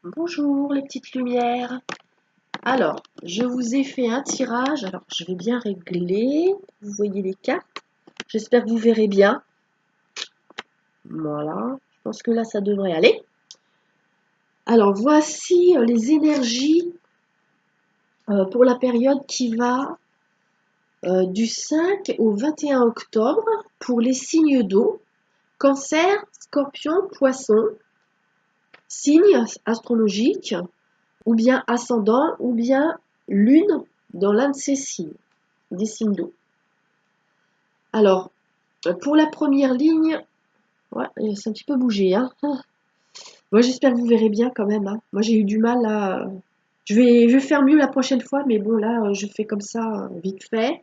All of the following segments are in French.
Bonjour les petites lumières. Alors, je vous ai fait un tirage. Alors, je vais bien régler. Vous voyez les cartes. J'espère que vous verrez bien. Voilà. Je pense que là, ça devrait aller. Alors, voici les énergies pour la période qui va du 5 au 21 octobre pour les signes d'eau. Cancer, Scorpion, Poisson. Signes astrologiques. Ou bien ascendant, ou bien lune dans l'un de ces signes, des signes d'eau. Alors, pour la première ligne, ouais, c'est un petit peu bougé. Hein. Moi, j'espère que vous verrez bien quand même. Hein. Moi, j'ai eu du mal là. Je vais faire mieux la prochaine fois, mais bon, là, je fais comme ça, vite fait.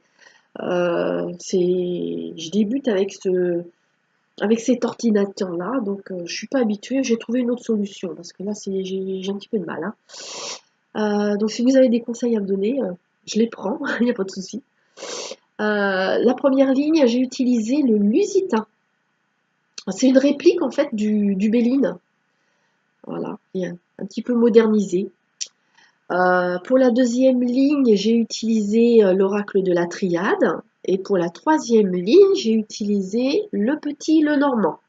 Je débute avec cet ordinateur-là, donc je suis pas habituée. J'ai trouvé une autre solution, parce que là, j'ai un petit peu de mal. Hein. Donc si vous avez des conseils à me donner, je les prends, il n'y a pas de souci. La première ligne, j'ai utilisé le lusitain. C'est une réplique en fait du Béline. Voilà, et un petit peu modernisé. Pour la deuxième ligne, j'ai utilisé l'oracle de la Triade. Et pour la troisième ligne, j'ai utilisé le petit Lenormand.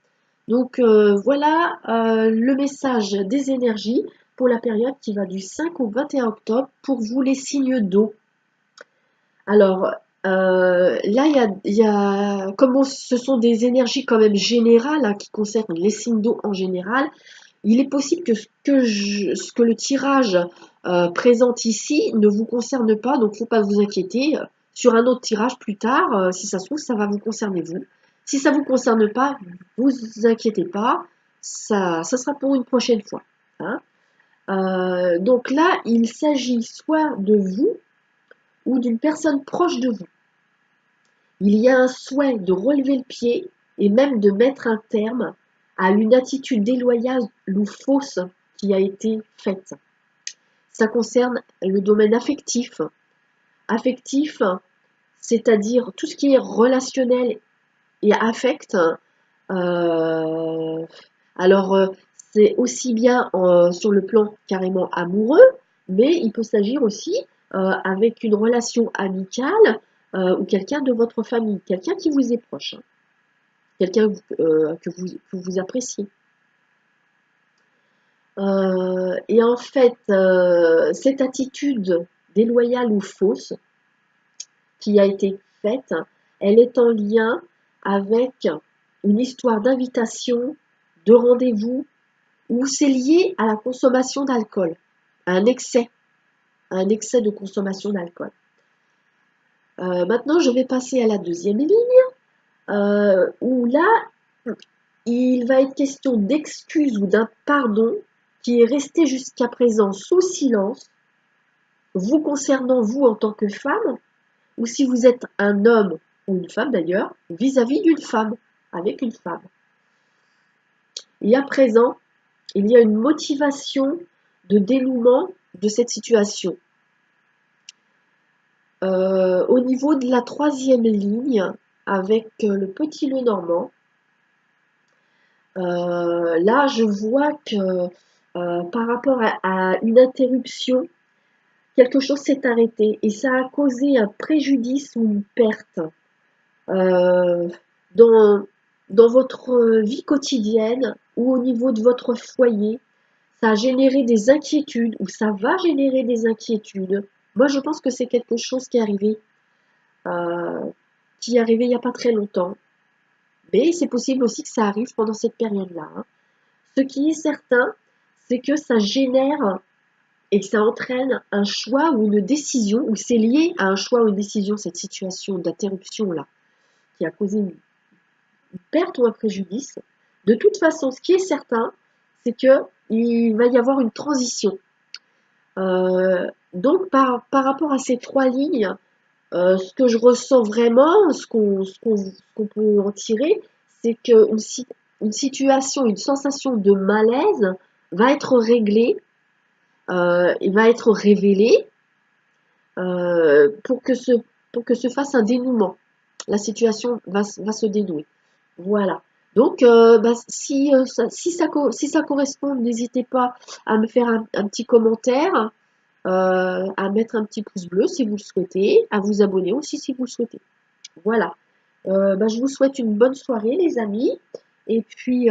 Donc voilà le message des énergies pour la période qui va du 5 au 21 octobre pour vous les signes d'eau. Alors là, comme ce sont des énergies quand même générales hein, qui concernent les signes d'eau en général, il est possible que ce que le tirage présente ici ne vous concerne pas, donc il ne faut pas vous inquiéter. Sur un autre tirage plus tard, si ça se trouve, ça va vous concerner vous. Si ça ne vous concerne pas, vous inquiétez pas, ça sera pour une prochaine fois. Hein. Donc là, il s'agit soit de vous ou d'une personne proche de vous. Il y a un souhait de relever le pied et même de mettre un terme à une attitude déloyale ou fausse qui a été faite. Ça concerne le domaine affectif. Affectif, c'est-à-dire tout ce qui est relationnel et affect. Euh, alors, c'est aussi bien sur le plan carrément amoureux, mais il peut s'agir aussi avec une relation amicale ou quelqu'un de votre famille, quelqu'un qui vous est proche, hein, quelqu'un que vous appréciez. Et en fait, cette attitude déloyale ou fausse qui a été faite, elle est en lien avec une histoire d'invitation, de rendez-vous, ou c'est lié à la consommation d'alcool, à un excès de consommation d'alcool. Maintenant, je vais passer à la deuxième ligne, où là, il va être question d'excuses ou d'un pardon qui est resté jusqu'à présent sous silence, vous concernant vous en tant que femme, ou si vous êtes un homme ou une femme d'ailleurs, vis-à-vis d'une femme, avec une femme. Et à présent, il y a une motivation de dénouement de cette situation. Au niveau de la troisième ligne, avec le petit Lenormand, là je vois que par rapport à une interruption, quelque chose s'est arrêté et ça a causé un préjudice ou une perte dans, dans votre vie quotidienne ou au niveau de votre foyer. Ça a généré des inquiétudes ou ça va générer des inquiétudes. Moi, je pense que c'est quelque chose euh, qui est arrivé il n'y a pas très longtemps. Mais c'est possible aussi que ça arrive pendant cette période-là. Hein. Ce qui est certain, c'est que ça génère et que ça entraîne un choix ou une décision, ou c'est lié à un choix ou une décision, cette situation d'interruption-là, qui a causé une perte ou un préjudice. De toute façon, ce qui est certain, c'est qu'il va y avoir une transition. Donc, par rapport à ces trois lignes, ce que je ressens vraiment, ce qu'on peut en tirer, c'est qu'une situation, une sensation de malaise va être réglée, et va être révélée pour que se fasse un dénouement. La situation va se dénouer. Voilà. Donc, si ça correspond, n'hésitez pas à me faire un petit commentaire, à mettre un petit pouce bleu si vous le souhaitez, à vous abonner aussi si vous le souhaitez. Voilà. Je vous souhaite une bonne soirée, les amis. Et puis,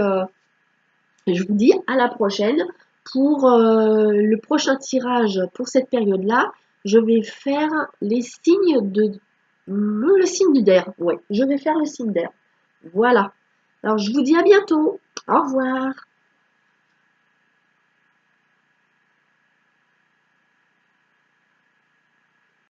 je vous dis à la prochaine. Pour le prochain tirage pour cette période-là, je vais faire les signes de... Le signe d'air. Ouais, je vais faire le signe d'air. Voilà. Alors, je vous dis à bientôt. Au revoir.